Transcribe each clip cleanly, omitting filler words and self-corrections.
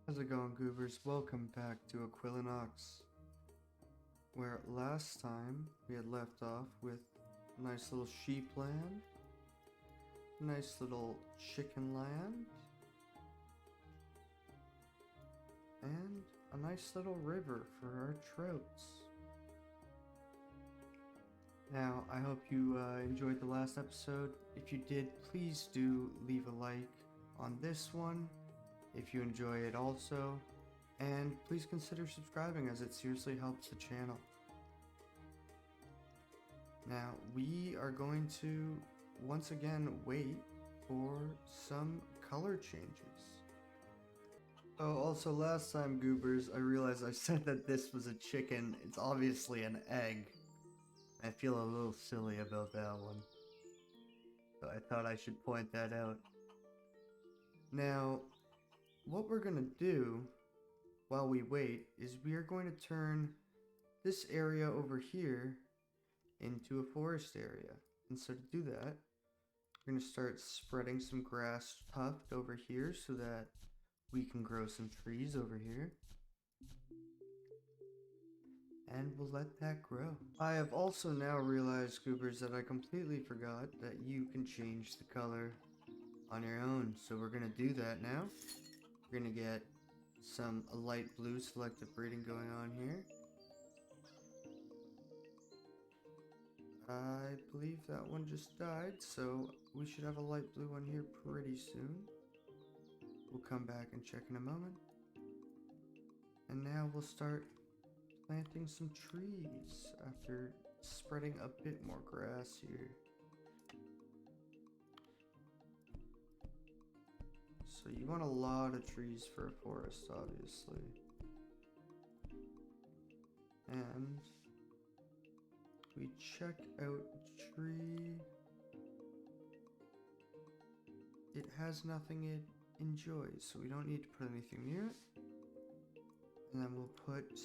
How's it going, goobers? Welcome back to Equilinox, where last time we had left off with a nice little sheep land, nice little chicken land, and a nice little river for our trouts. Now, I hope you enjoyed the last episode. If you did, please do leave a like on this one if you enjoy it also. And please consider subscribing, as it seriously helps the channel. Now, we are going to once again wait for some color changes. Oh, also last time, goobers, I realized I said that this was a chicken. It's obviously an egg. I feel a little silly about that one, so I thought I should point that out. Now, what we're gonna do while we wait is we are going to turn this area over here into a forest area. And so to do that, we're going to start spreading some grass tuft over here so that we can grow some trees over here. And we'll let that grow. I have also now realized, goobers, that I completely forgot that you can change the color on your own. So we're going to do that now. We're going to get some light blue selective breeding going on here. I believe that one just died, so we should have a light blue one here pretty soon. We'll come back and check in a moment. And now we'll start planting some trees after spreading a bit more grass here. So you want a lot of trees for a forest, obviously. And we check out tree. It has nothing it enjoys, so we don't need to put anything near it. And then we'll put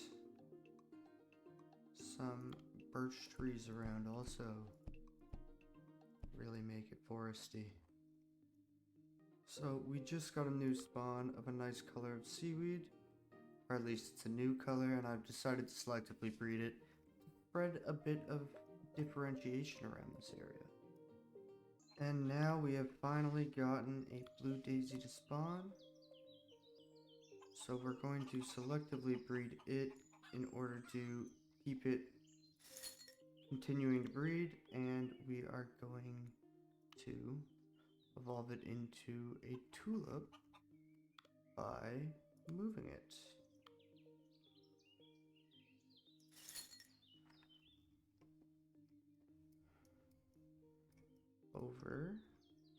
some birch trees around also. Really make it foresty. So we just got a new spawn of a nice color of seaweed, or at least it's a new color, and I've decided to selectively breed it to spread a bit of differentiation around this area. And now we have finally gotten a blue daisy to spawn. So we're going to selectively breed it in order to keep it continuing to breed, and we are going to evolve it into a tulip by moving it. Over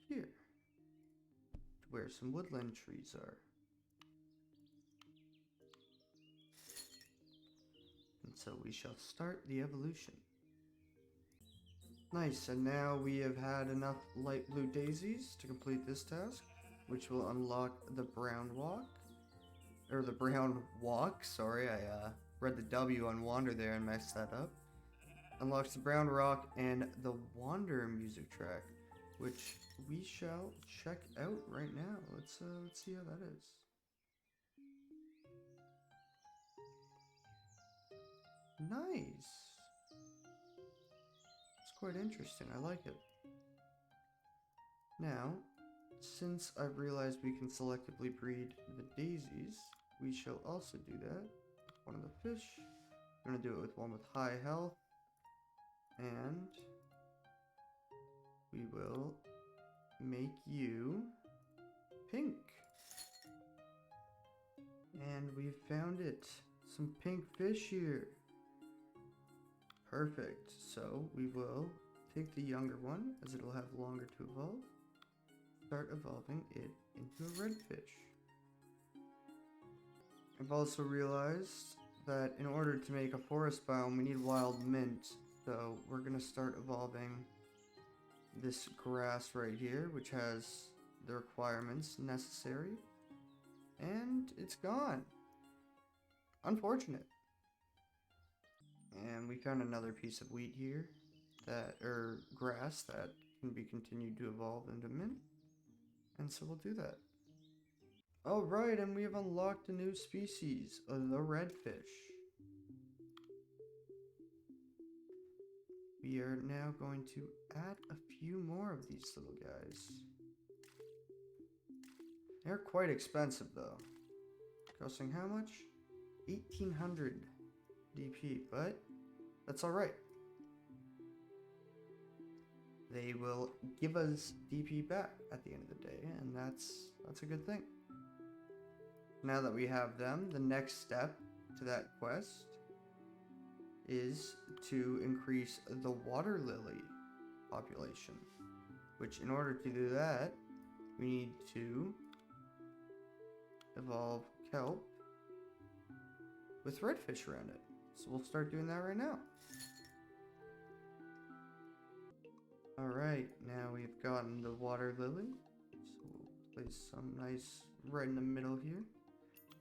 here, to where some woodland trees are. And so we shall start the evolution. Nice, and now we have had enough light blue daisies to complete this task, which will unlock the brown walk. Or the brown walk, sorry, I read the W on wander there and messed that up. Unlocks the brown rock and the wander music track, which we shall check out right now. Let's see how that is. Nice. It's quite interesting. I like it. Now, since I've realized we can selectively breed the daisies, we shall also do that with one of the fish. We're going to do it with one with high health. And we will make you pink. And we've found it. Some pink fish here. Perfect. So we will take the younger one, as it'll have longer to evolve. Start evolving it into a red fish. I've also realized that in order to make a forest biome, we need wild mint. So we're going to start evolving this grass right here, which has the requirements necessary. And it's gone. Unfortunate. And we found another piece of wheat here, grass that can be continued to evolve into mint. And so we'll do that. Alright, and we have unlocked a new species, the redfish. We are now going to add a few more of these little guys. They're quite expensive though. Costing how much? 1800 DP, but that's alright. They will give us DP back at the end of the day, and that's a good thing. Now that we have them, the next step to that quest is to increase the water lily population, which in order to do that, we need to evolve kelp with redfish around it. So we'll start doing that right now. Alright, now we've gotten the water lily. So we'll place some nice right in the middle here.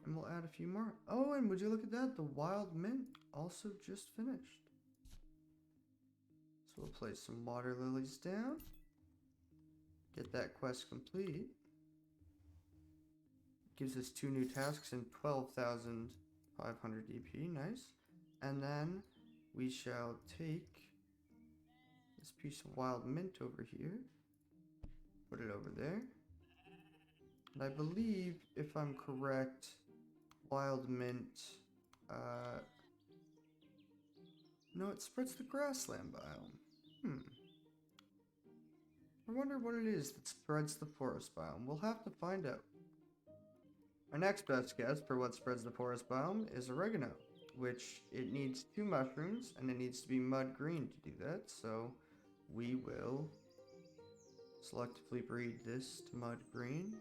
And we'll add a few more. Oh, and would you look at that? The wild mint also just finished. So we'll place some water lilies down. Get that quest complete. Gives us 2 new tasks and 12,500 DP. Nice. And then we shall take this piece of wild mint over here. Put it over there. And I believe, if I'm correct, wild mint, no, it spreads the grassland biome. I wonder what it is that spreads the forest biome. We'll have to find out. Our next best guess for what spreads the forest biome is oregano, which it needs 2 mushrooms, and it needs to be mud green to do that, so we will selectively breed this to mud green.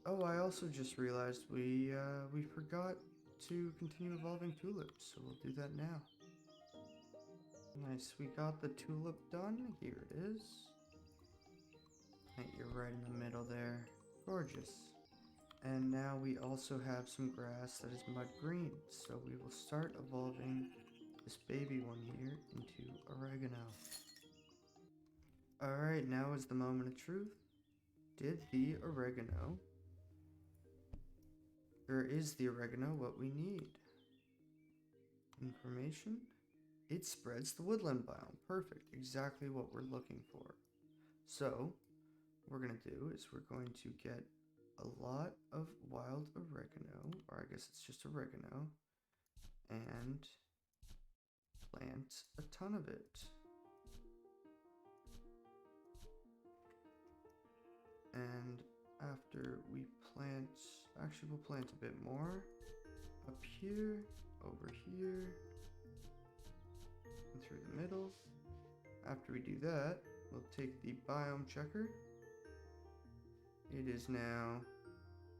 Oh, I also just realized we forgot to continue evolving tulips, so we'll do that now. Nice, we got the tulip done. Here it is. You're right in the middle there. Gorgeous. And now we also have some grass that is mud green, so we will start evolving this baby one here into oregano. Alright, now is the moment of truth. Did the oregano... Or is the oregano what we need? Information? It spreads the woodland biome. Perfect. Exactly what we're looking for. So, what we're going to do is we're going to get a lot of wild oregano, or I guess it's just oregano, and plant a ton of it. And after we plant, actually we'll plant a bit more up here, over here, and through the middle. After we do that, we'll take the biome checker. It is now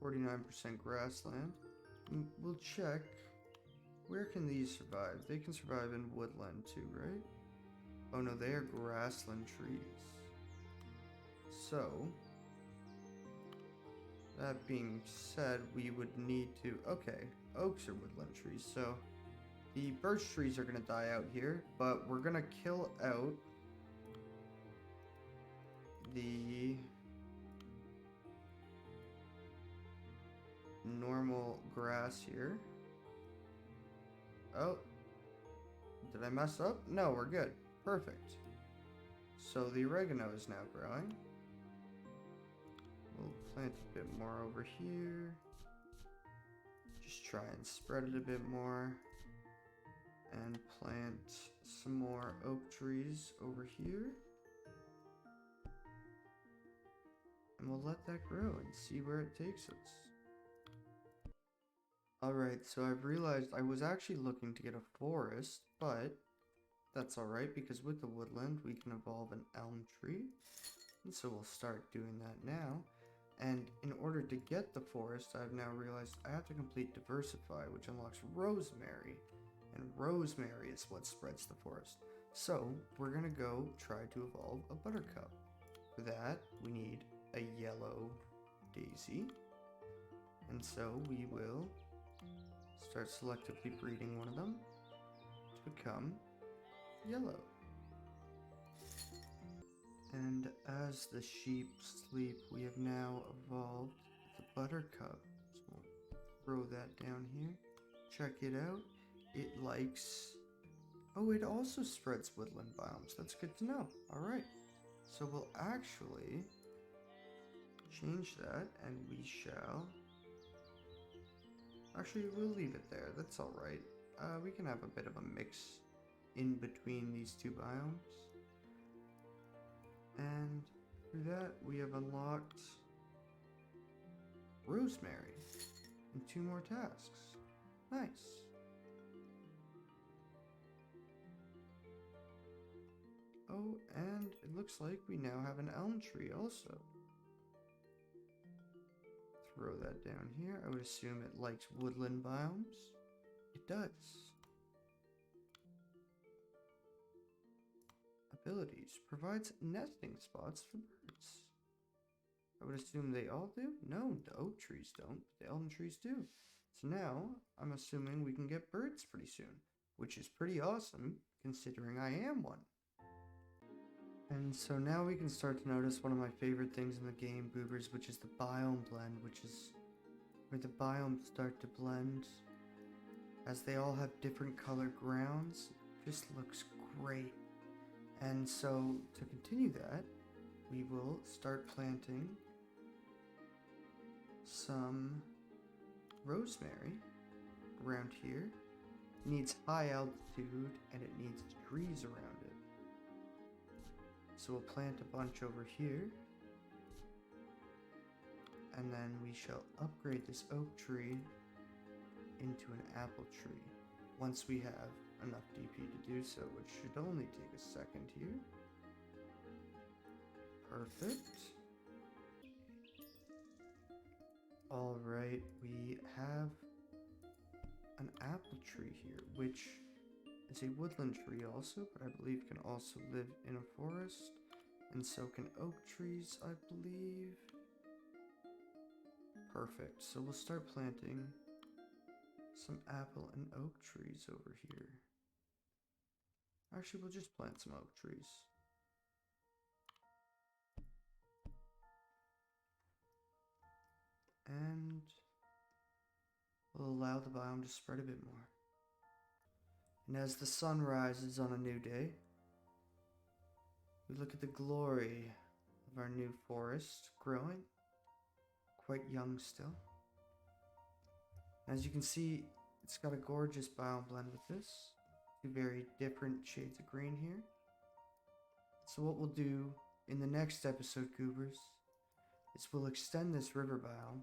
49% grassland. And we'll check, where can these survive? They can survive in woodland too, right? Oh no, they are grassland trees. So, that being said, we would need to... Okay, oaks are woodland trees, so the birch trees are going to die out here, but we're going to kill out the normal grass here. Oh, did I mess up? No, we're good. Perfect. So the oregano is now growing. We'll plant a bit more over here. Just try and spread it a bit more. And plant some more oak trees over here. And we'll let that grow and see where it takes us. Alright, so I've realized I was actually looking to get a forest, but that's alright because with the woodland we can evolve an elm tree. And so we'll start doing that now. And in order to get the forest, I've now realized I have to complete Diversify, which unlocks rosemary. And rosemary is what spreads the forest. So we're going to go try to evolve a buttercup. For that, we need a yellow daisy. And so we will start selectively breeding one of them to become yellow. And as the sheep sleep, we have now evolved the buttercup. So we'll throw that down here. Check it out. It likes... Oh, it also spreads woodland biomes. That's good to know. Alright. So we'll actually change that, and we shall... Actually, we'll leave it there. That's alright. We can have a bit of a mix in between these two biomes. And through that, we have unlocked rosemary and 2 more tasks. Nice. Oh, and it looks like we now have an elm tree also. Throw that down here. I would assume it likes woodland biomes. It does. Abilities. Provides nesting spots for birds. I would assume they all do? No, the oak trees don't, but the elm trees do. So now, I'm assuming we can get birds pretty soon, which is pretty awesome, considering I am one. And so now we can start to notice one of my favorite things in the game, Goobers, which is the biome blend, which is where the biomes start to blend. As they all have different color grounds, it just looks great. And so, to continue that, we will start planting some rosemary around here. It needs high altitude and it needs trees around it. So we'll plant a bunch over here. And then we shall upgrade this oak tree into an apple tree once we have enough DP to do so, which should only take a second here. Perfect. Alright, we have an apple tree here, which is a woodland tree also, but I believe can also live in a forest, and so can oak trees, I believe. Perfect, so we'll start planting some apple and oak trees over here. Actually, we'll just plant some oak trees. And we'll allow the biome to spread a bit more. And as the sun rises on a new day, we look at the glory of our new forest growing, quite young still. As you can see, it's got a gorgeous biome blend with this. 2 very different shades of green here. So what we'll do in the next episode, Goobers, is we'll extend this river biome.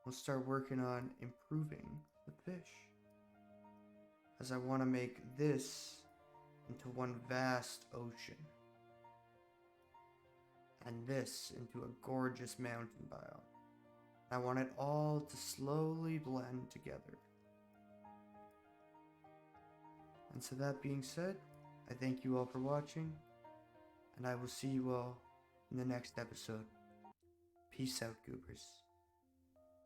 We'll start working on improving the fish, as I want to make this into one vast ocean, and this into a gorgeous mountain biome. I want it all to slowly blend together. And so that being said, I thank you all for watching, and I will see you all in the next episode. Peace out, Goobers.